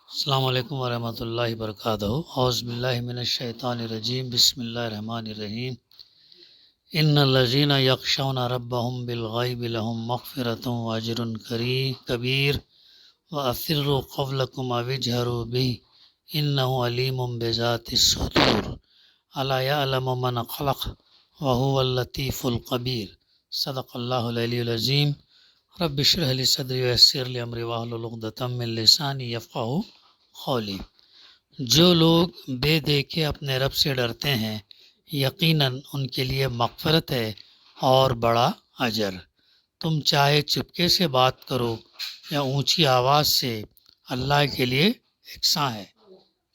السلام علیکم ورحمۃ اللہ وبرکاتہ۔ اعوذ باللہ من الشیطان الرجیم، بسم اللہ الرحمن الرحیم۔ ان الذین یخشون ربهم بالغیب لهم مغفرۃ واجر کبیر واسروا قولکم او اجہروا بہ انہ علیم بذات الصدور الا یعلم من خلق وهو اللطیف الخبیر۔ صدق اللہ العلی العظیم۔ رب اشرح لی صدری ویسر لی امری واحلل عقدۃ من لسانی یفقہوا قولی۔ جو لوگ بے دیکھے اپنے رب سے ڈرتے ہیں یقیناً ان کے لیے مغفرت ہے اور بڑا اجر۔ تم چاہے چپکے سے بات کرو یا اونچی آواز سے، اللہ کے لیے یکساں ہے۔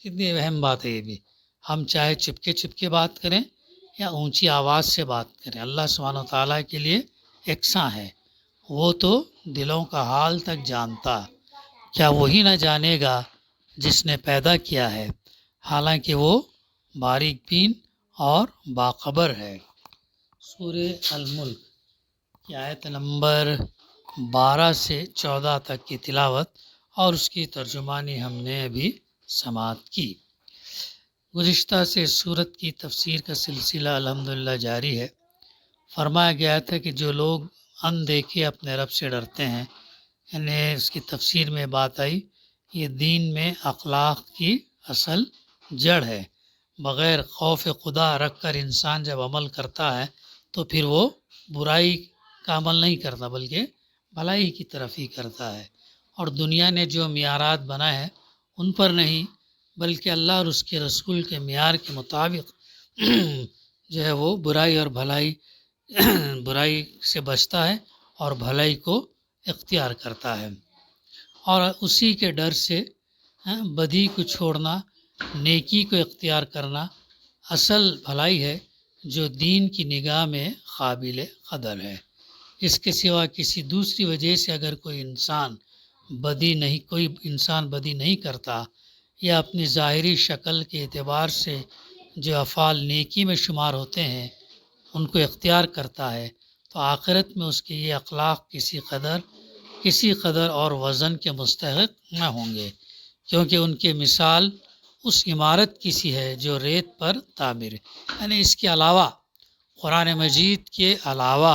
کتنی اہم بات ہے یہ بھی، ہم چاہے چپکے بات کریں یا اونچی آواز سے بات کریں، اللہ سبحانہ و تعالیٰ کے لیے یکساں ہے۔ وہ تو دلوں کا حال تک جانتا، کیا وہی نہ جانے گا جس نے پیدا کیا ہے، حالانکہ وہ باریک بین اور باخبر ہے۔ سورہ الملک کی آیت نمبر 12 سے 14 تک کی تلاوت اور اس کی ترجمانی ہم نے ابھی سماعت کی۔ گزشتہ سے سورت کی تفسیر کا سلسلہ الحمدللہ جاری ہے۔ فرمایا گیا تھا کہ جو لوگ اندیکھے اپنے رب سے ڈرتے ہیں، یعنی اس کی تفسیر میں بات آئی یہ دین میں اخلاق کی اصل جڑ ہے۔ بغیر خوف خدا رکھ کر انسان جب عمل کرتا ہے تو پھر وہ برائی کا عمل نہیں کرتا بلکہ بھلائی کی طرف ہی کرتا ہے، اور دنیا نے جو معیارات بنائے ہیں ان پر نہیں بلکہ اللہ اور اس کے رسول کے معیار کے مطابق جو ہے وہ برائی اور بھلائی برائی سے بچتا ہے اور بھلائی کو اختیار کرتا ہے، اور اسی کے ڈر سے بدی کو چھوڑنا، نیکی کو اختیار کرنا اصل بھلائی ہے جو دین کی نگاہ میں قابل قدر ہے۔ اس کے سوا کسی دوسری وجہ سے اگر کوئی انسان بدی نہیں کرتا یا اپنی ظاہری شکل کے اعتبار سے جو افعال نیکی میں شمار ہوتے ہیں ان کو اختیار کرتا ہے تو آخرت میں اس کے یہ اخلاق کسی قدر اور وزن کے مستحق نہ ہوں گے، کیونکہ ان کی مثال اس عمارت کی سی ہے جو ریت پر تعمیر ہے۔ یعنی اس کے علاوہ قرآن مجید کے علاوہ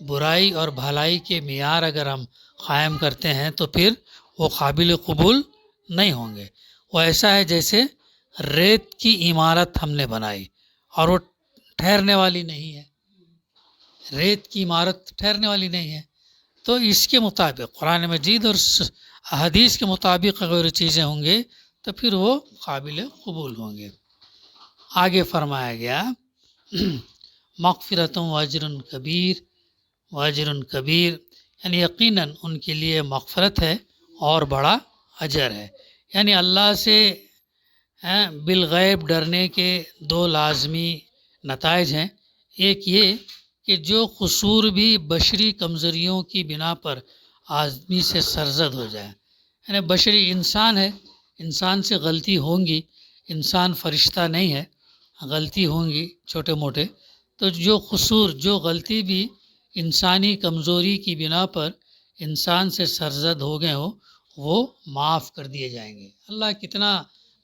برائی اور بھلائی کے معیار اگر ہم قائم کرتے ہیں تو پھر وہ قابل قبول نہیں ہوں گے۔ وہ ایسا ہے جیسے ریت کی عمارت ہم نے بنائی اور وہ ٹھہرنے والی نہیں ہے، ریت کی عمارت ٹھہرنے والی نہیں ہے، تو اس کے مطابق قرآن مجید اور حدیث کے مطابق اگر چیزیں ہوں گے تو پھر وہ قابل قبول ہوں گے۔ آگے فرمایا گیا مغفرۃ واجر کبیر، یعنی یقیناً ان کے لیے مغفرت ہے اور بڑا اجر ہے۔ یعنی اللہ سے بالغیب ڈرنے کے دو لازمی نتائج ہیں۔ ایک یہ کہ جو قصور بھی بشری کمزوریوں کی بنا پر آدمی سے سرزد ہو جائے، یعنی بشری انسان ہے، انسان سے غلطی ہوں گی، انسان فرشتہ نہیں ہے، غلطی ہوں گی چھوٹے موٹے، تو جو قصور جو غلطی بھی انسانی کمزوری کی بنا پر انسان سے سرزد ہو گئے ہو وہ معاف کر دیے جائیں گے۔ اللہ کتنا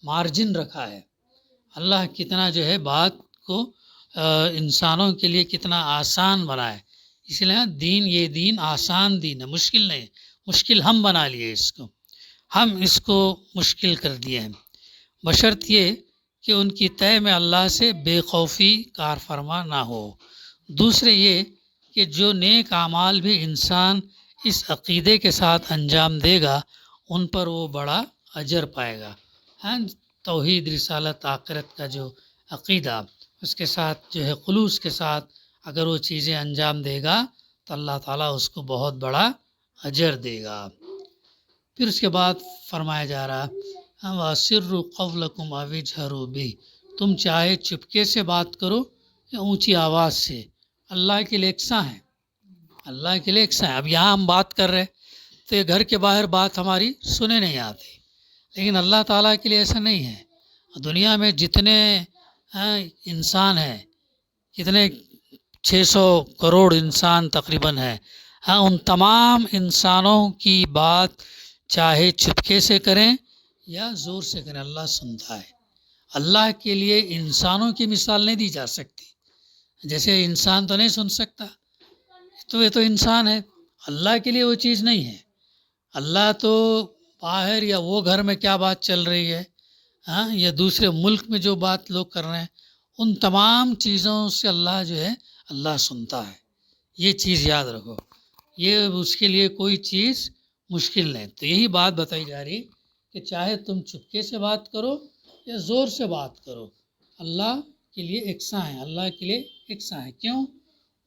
مارجن رکھا ہے، اللہ کتنا جو ہے بات کو انسانوں کے لیے کتنا آسان بنائے، اس لیے یہ دین آسان دین ہے، مشکل نہیں، مشکل ہم بنا لیے اس کو، ہم اس کو مشکل کر دیے ہیں، بشرط یہ کہ ان کی طے میں اللہ سے بے خوفی کار فرما نہ ہو۔ دوسرے یہ کہ جو نیک اعمال بھی انسان اس عقیدے کے ساتھ انجام دے گا ان پر وہ بڑا اجر پائے گا۔ توحید، رسالت، آخرت کا جو عقیدہ، اس کے ساتھ جو ہے خلوص کے ساتھ اگر وہ چیزیں انجام دے گا تو اللہ تعالیٰ اس کو بہت بڑا اجر دے گا۔ پھر اس کے بعد فرمایا جا رہا وَأَسِرُّوا قَوْلَكُمْ أَوِ اجْهَرُوا بِهِ، تم چاہے چپکے سے بات کرو یا اونچی آواز سے، اللہ کے لیے یکساں ہے، اللہ کے لیے یکساں ہے۔ اب یہاں ہم بات کر رہے تو یہ گھر کے باہر بات ہماری سنے نہیں آتی، لیکن اللہ تعالیٰ کے لیے ایسا نہیں ہے۔ دنیا میں جتنے انسان ہیں، کتنے 600 کروڑ انسان تقریباً ہیں، ان تمام انسانوں کی بات چاہے چپکے سے کریں یا زور سے کریں، اللہ سنتا ہے۔ اللہ کے لیے انسانوں کی مثال نہیں دی جا سکتی، جیسے انسان تو نہیں سن سکتا، تو یہ تو انسان ہے، اللہ کے لیے وہ چیز نہیں ہے۔ اللہ تو باہر یا وہ گھر میں کیا بات چل رہی ہے، ہاں، یا دوسرے ملک میں جو بات لوگ کر رہے ہیں، ان تمام چیزوں سے اللہ جو ہے اللہ سنتا ہے۔ یہ چیز یاد رکھو، یہ اس کے لیے کوئی چیز مشکل نہیں۔ تو یہی بات بتائی جا رہی کہ چاہے تم چپکے سے بات کرو یا زور سے بات کرو، اللہ کے لیے یکساں ہے، اللہ کے لیے یکساں ہے۔ کیوں؟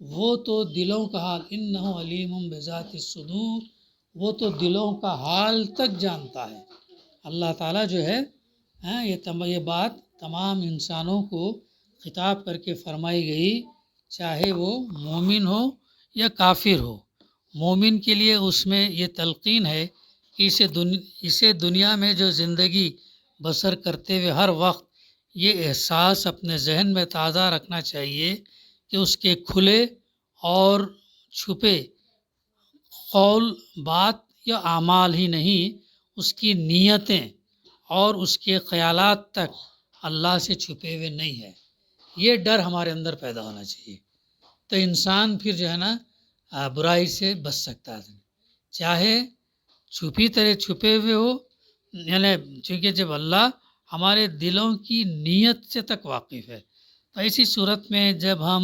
وہ تو دلوں کا حال، انہ علیم بذات الصدور، وہ تو دلوں کا حال تک جانتا ہے۔ اللہ تعالیٰ جو ہے یہ بات تمام انسانوں کو خطاب کر کے فرمائی گئی، چاہے وہ مومن ہو یا کافر ہو۔ مومن کے لیے اس میں یہ تلقین ہے کہ اسے دنیا میں جو زندگی بسر کرتے ہوئے ہر وقت یہ احساس اپنے ذہن میں تازہ رکھنا چاہیے کہ اس کے کھلے اور چھپے قول، بات یا اعمال ہی نہیں، اس کی نیتیں اور اس کے خیالات تک اللہ سے چھپے ہوئے نہیں ہے۔ یہ ڈر ہمارے اندر پیدا ہونا چاہیے، تو انسان پھر جو ہے نا برائی سے بچ سکتا ہے، چاہے چھپے ہوئے ہو، یعنی چونکہ جب اللہ ہمارے دلوں کی نیت سے تک واقف ہے، تو ایسی صورت میں جب ہم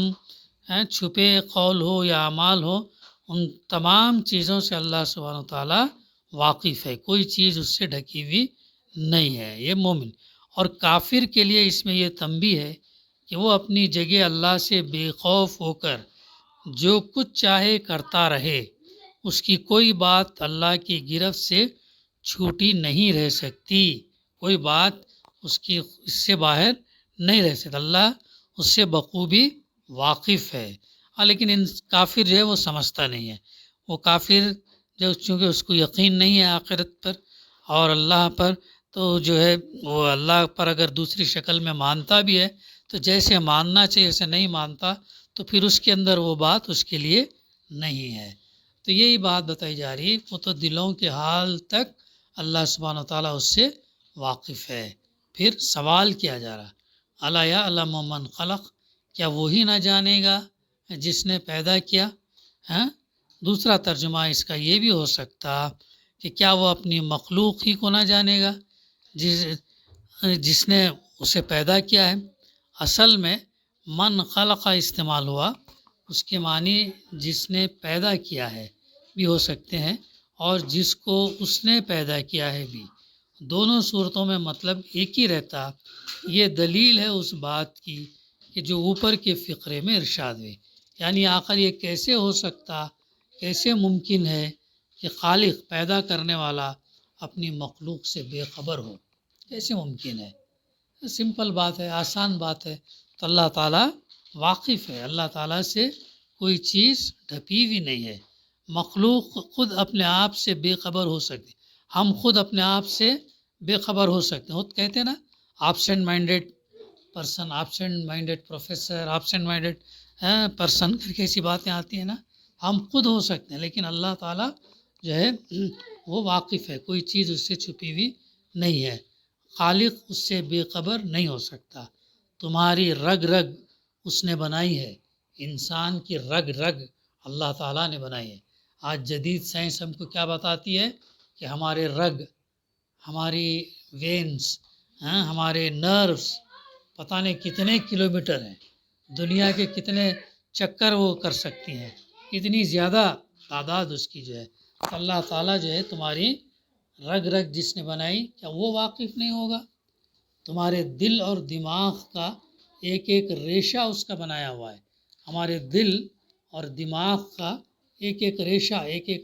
چھپے قول ہو یا اعمال ہو، ان تمام چیزوں سے اللہ سبحانہ و تعالیٰ واقف ہے، کوئی چیز اس سے ڈھکی ہوئی نہیں ہے۔ یہ مومن اور کافر کے لیے اس میں یہ تنبیہ ہے کہ وہ اپنی جگہ اللہ سے بے خوف ہو کر جو کچھ چاہے کرتا رہے، اس کی کوئی بات اللہ کی گرفت سے چھوٹی نہیں رہ سکتی، کوئی بات اس سے باہر نہیں رہ سکتا، اللہ اس سے بخوبی واقف ہے۔ لیکن کافر جو ہے وہ سمجھتا نہیں ہے، وہ کافر جو چونکہ اس کو یقین نہیں ہے آخرت پر اور اللہ پر، تو جو ہے وہ اللہ پر اگر دوسری شکل میں مانتا بھی ہے تو جیسے ماننا چاہیے ایسے نہیں مانتا، تو پھر اس کے اندر وہ بات اس کے لیے نہیں ہے۔ تو یہی بات بتائی جا رہی ہے، وہ تو دلوں کے حال تک اللہ سبحانہ و تعالیٰ اس سے واقف ہے۔ پھر سوال کیا جا رہا، الا یعلم من خلق، کیا وہی نہ جانے گا جس نے پیدا کیا؟ دوسرا ترجمہ اس کا یہ بھی ہو سکتا کہ کیا وہ اپنی مخلوق ہی کو نہ جانے گا جس نے اسے پیدا کیا ہے؟ اصل میں من خلق استعمال ہوا، اس کے معنی جس نے پیدا کیا ہے بھی ہو سکتے ہیں اور جس کو اس نے پیدا کیا ہے بھی، دونوں صورتوں میں مطلب ایک ہی رہتا۔ یہ دلیل ہے اس بات کی کہ جو اوپر کے فقرے میں ارشاد ہوئی، یعنی آخر یہ کیسے ہو سکتا، کیسے ممکن ہے کہ خالق پیدا کرنے والا اپنی مخلوق سے بے خبر ہو، کیسے ممکن ہے؟ سمپل بات ہے، آسان بات ہے، تو اللہ تعالیٰ واقف ہے، اللہ تعالیٰ سے کوئی چیز ڈھپی ہوئی نہیں ہے۔ مخلوق خود اپنے آپ سے بے خبر ہو سکتی، ہم خود اپنے آپ سے بے خبر ہو سکتے ہیں، کہتے ہیں نا absent minded person, absent minded professor, absent minded person کر کے ایسی باتیں آتی ہیں نا، ہم خود ہو سکتے ہیں لیکن اللہ تعالیٰ جو ہے وہ واقف ہے، کوئی چیز اس سے چھپی ہوئی نہیں ہے، خالق اس سے بے خبر نہیں ہو سکتا۔ تمہاری رگ رگ اس نے بنائی ہے، انسان کی رگ رگ اللہ تعالیٰ نے بنائی ہے۔ آج جدید سائنس ہم کو کیا بتاتی ہے کہ ہمارے رگ، ہماری وینس، ہمارے نروس پتہ نہیں کتنے کلومیٹر ہیں، دنیا کے کتنے چکر وہ کر سکتی ہیں، اتنی زیادہ تعداد اس کی جو ہے۔ اللہ تعالیٰ جو ہے تمہاری رگ رگ جس نے بنائی، کیا وہ واقف نہیں ہوگا؟ تمہارے دل اور دماغ کا ایک ایک ریشہ اس کا بنایا ہوا ہے، ہمارے دل اور دماغ کا ایک ایک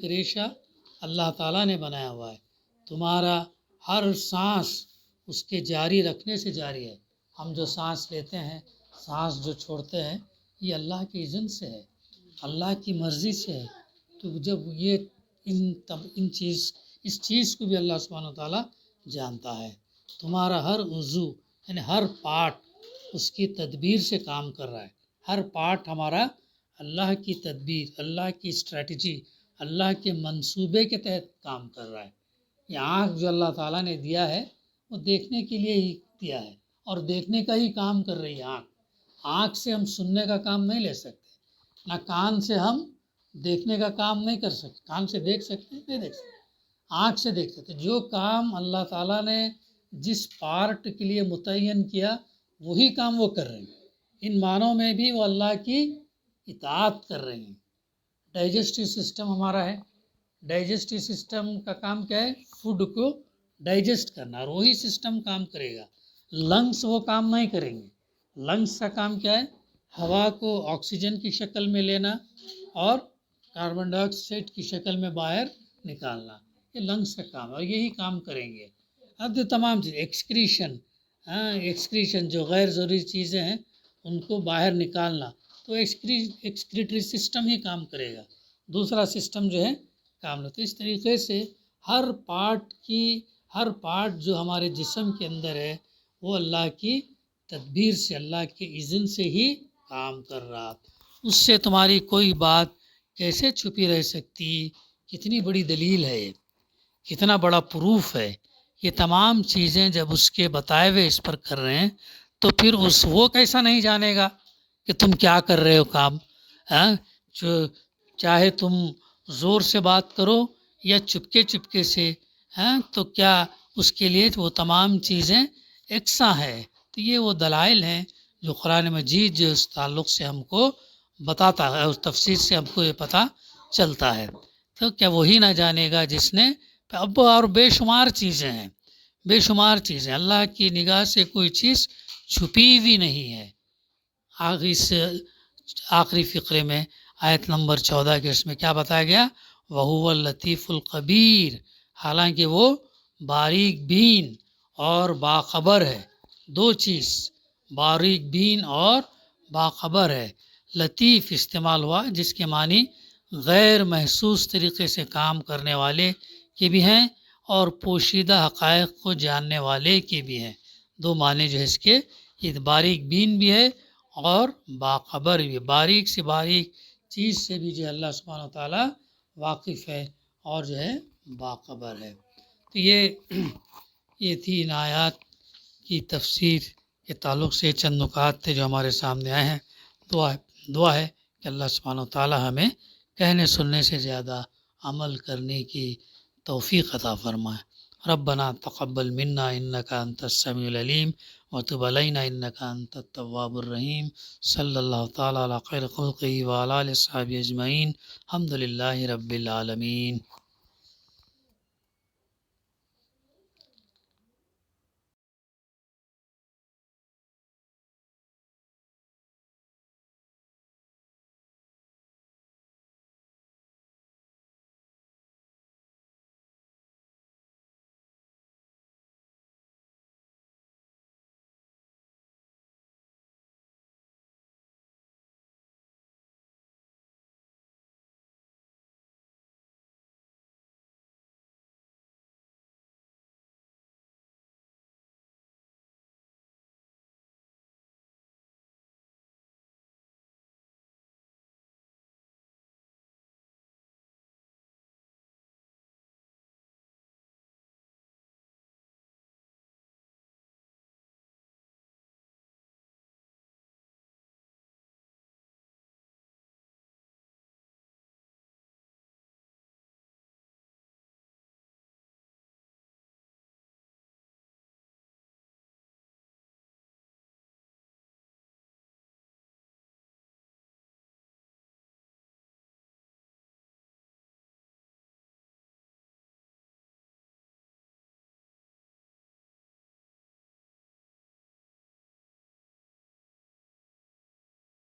ریشہ اللہ تعالیٰ نے بنایا ہوا ہے۔ تمہارا ہر سانس اس کے جاری رکھنے سے جاری ہے، ہم جو سانس لیتے ہیں، سانس جو چھوڑتے ہیں، یہ اللہ کی اذن سے ہے، اللہ کی مرضی سے ہے۔ تو جب یہ اس چیز کو بھی اللہ سبحانہ وتعالیٰ جانتا ہے۔ تمہارا ہر عضو یعنی ہر پارٹ اس کی تدبیر سے کام کر رہا ہے، ہر پارٹ ہمارا اللہ کی تدبیر، اللہ کی اسٹریٹجی، اللہ کے منصوبے کے تحت کام کر رہا ہے۔ یہ آنکھ جو اللہ تعالیٰ نے دیا ہے، وہ دیکھنے کے لیے ہی دیا ہے، اور دیکھنے کا ہی کام کر رہی ہے آنکھ۔ آنکھ سے ہم سننے کا کام نہیں لے سکتے، نہ کان سے ہم دیکھنے کا کام نہیں کر سکتے۔ کان سے دیکھ سکتے ہیں؟ نہیں دیکھ سکتے، آنکھ سے دیکھ سکتے۔ جو کام اللہ تعالیٰ نے جس پارٹ کے لیے متعین کیا وہی کام وہ کر رہے ہیں۔ ان معنوں میں بھی وہ اللہ کی اطاعت کر رہے ہیں۔ ڈائجسٹو سسٹم ہمارا ہے، ڈائجسٹو سسٹم کا کام کیا ہے؟ فوڈ کو ڈائجسٹ کرنا، اور وہی سسٹم کام کرے گا۔ لنگس وہ کام نہیں کریں گے۔ لنگس کا کام کیا ہے؟ ہوا کو آکسیجن کی شکل میں لینا اور کاربن ڈائی آکسائڈ کی شکل میں باہر نکالنا، یہ لنگس کا کام ہے، اور یہی کام کریں گے۔ اب جو تمام چیز ایکسکریشن جو غیر ضروری چیزیں ہیں ان کو باہر نکالنا، تو ایکسکریٹری سسٹم ہی کام کرے گا، دوسرا سسٹم جو ہے کام نہیں۔ تو اس طریقے سے ہر پارٹ جو ہمارے جسم کے اندر ہے وہ اللہ کی تدبیر سے، اللہ کے اذن سے ہی کام کر رہا۔ اس سے تمہاری کوئی بات کیسے چھپی رہ سکتی؟ کتنی بڑی دلیل ہے یہ، کتنا بڑا پروف ہے۔ یہ تمام چیزیں جب اس کے بتائے ہوئے اس پر کر رہے ہیں تو پھر وہ کیسا نہیں جانے گا کہ تم کیا کر رہے ہو کام؟ چاہے تم زور سے بات کرو یا چپکے سے، تو کیا اس کے لیے وہ تمام چیزیں یکساں ہے؟ تو یہ وہ دلائل ہیں جو قرآن مجید جو اس تعلق سے ہم کو بتاتا ہے، اس تفسیر سے ہم کو یہ پتہ چلتا ہے۔ تو کیا وہی نہ جانے گا جس نے اب، اور بے شمار چیزیں ہیں، بے شمار چیزیں، اللہ کی نگاہ سے کوئی چیز چھپی ہوئی نہیں ہے۔ آخری فقرے میں آیت نمبر 14 کے اس میں کیا بتایا گیا؟ وَهُوَ اللطیف الخبیر، حالانکہ وہ باریک بین اور باخبر ہے۔ دو چیز، باریک بین اور باخبر ہے۔ لطیف استعمال ہوا جس کے معنی غیر محسوس طریقے سے کام کرنے والے کے بھی ہیں اور پوشیدہ حقائق کو جاننے والے کے بھی ہیں۔ دو معنی جو ہے اس کے، یہ باریک بین بھی ہے اور باخبر بھی۔ باریک سے باریک چیز سے بھی جو ہے اللہ سبحانہ و تعالیٰ واقف ہے اور جو ہے باخبر ہے۔ تو یہ تھی ان آیات کی تفسیر کے تعلق سے چند نکات تھے جو ہمارے سامنے آئے ہیں۔ دعا ہے کہ اللہ سبحانہ و تعالیٰ ہمیں کہنے سننے سے زیادہ عمل کرنے کی توفیق عطا فرمائے۔ ربنا تقبل منا انک انت السمیع العلیم وتب علینا انک انت التواب الرحیم۔ صلی اللہ تعالیٰ علی خیر خلقہ وعلی آلہ وصحبہ اجمعین۔ الحمد للہ رب العالمین۔